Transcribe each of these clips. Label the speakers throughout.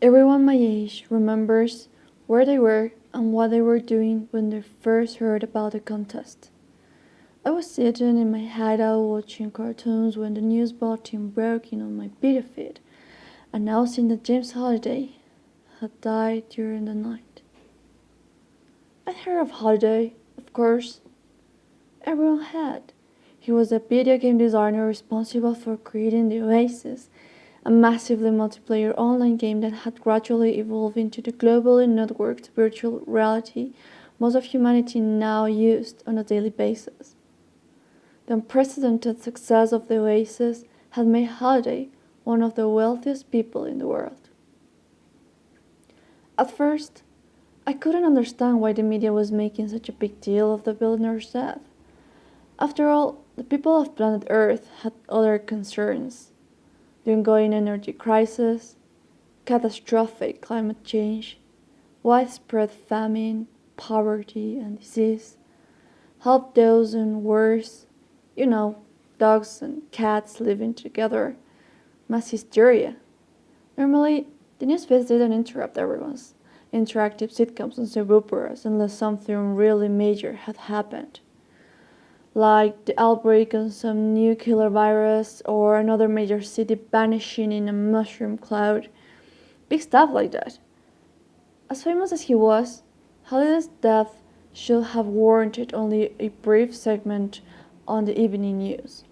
Speaker 1: Everyone my age remembers where they were and what they were doing when they first heard about the contest. I was sitting in my hideout watching cartoons when the news bulletin broke in on my video feed, announcing that James Holiday had died during the night. I'd heard of Holiday, of course. Everyone had. He was a video game designer responsible for creating the Oasis, a massively multiplayer online game that had gradually evolved into the globally networked virtual reality most of humanity now used on a daily basis. The unprecedented success of the Oasis had made Holiday one of the wealthiest people in the world. At first, I couldn't understand why the media was making such a big deal of the billionaire's death. After all, the people of planet Earth had other concerns: the ongoing energy crisis, catastrophic climate change, widespread famine, poverty, and disease, help those in wars, you know, dogs and cats living together, mass hysteria. Normally, the news feeds didn't interrupt everyone's interactive sitcoms and soap operas unless something really major had happened, like the outbreak of some new killer virus or another major city vanishing in a mushroom cloud. Big stuff like that. As famous as he was, Holiday's death should have warranted only a brief segment on the evening news,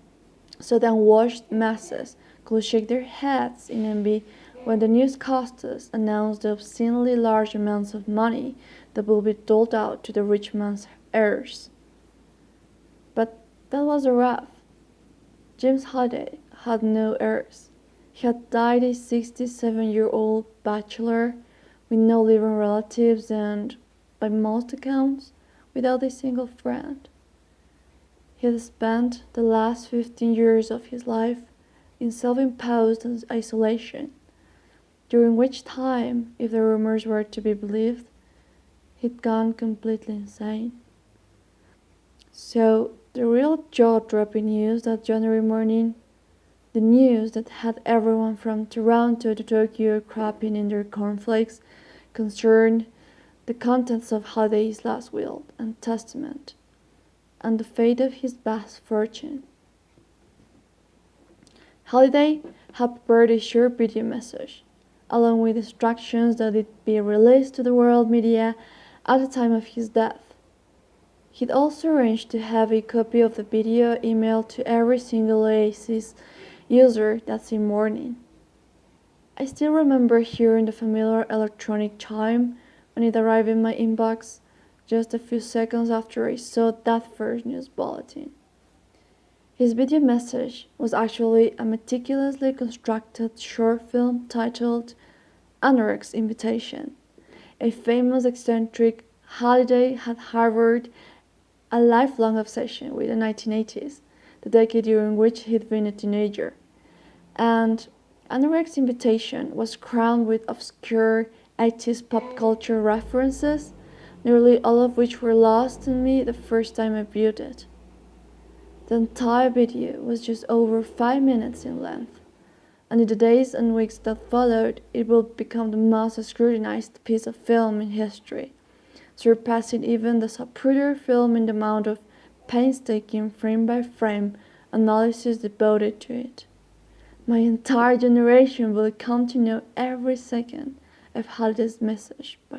Speaker 1: so the unwashed masses could shake their heads in envy when the newscasters announced the obscenely large amounts of money that would be doled out to the rich man's heirs. But that was a rub. James Holiday had no heirs. He had died a 67-year-old bachelor with no living relatives and, by most accounts, without a single friend. He had spent the last 15 years of his life in self-imposed isolation, during which time, if the rumors were to be believed, he'd gone completely insane. So, the real jaw-dropping news that January morning, the news that had everyone from Toronto to Tokyo crapping in their cornflakes, concerned the contents of Holiday's last will and testament, and the fate of his vast fortune. Holiday had prepared a short video message, along with instructions that it be released to the world media at the time of his death. He'd also arranged to have a copy of the video emailed to every single Oasis user that same morning. I still remember hearing the familiar electronic chime when it arrived in my inbox just a few seconds after I saw that first news bulletin. His video message was actually a meticulously constructed short film titled Anorex's Invitation. A famous eccentric, Holiday had harbored a lifelong obsession with the 1980s, the decade during which he'd been a teenager. And Anorex's Invitation was crowned with obscure 80s pop culture references, nearly all of which were lost on me the first time I viewed it. The entire video was just over 5 minutes in length, and in the days and weeks that followed, it would become the most scrutinized piece of film in history, surpassing even the Zapruder film in the amount of painstaking frame-by-frame analysis devoted to it. My entire generation will come to know every second of Holiday's message by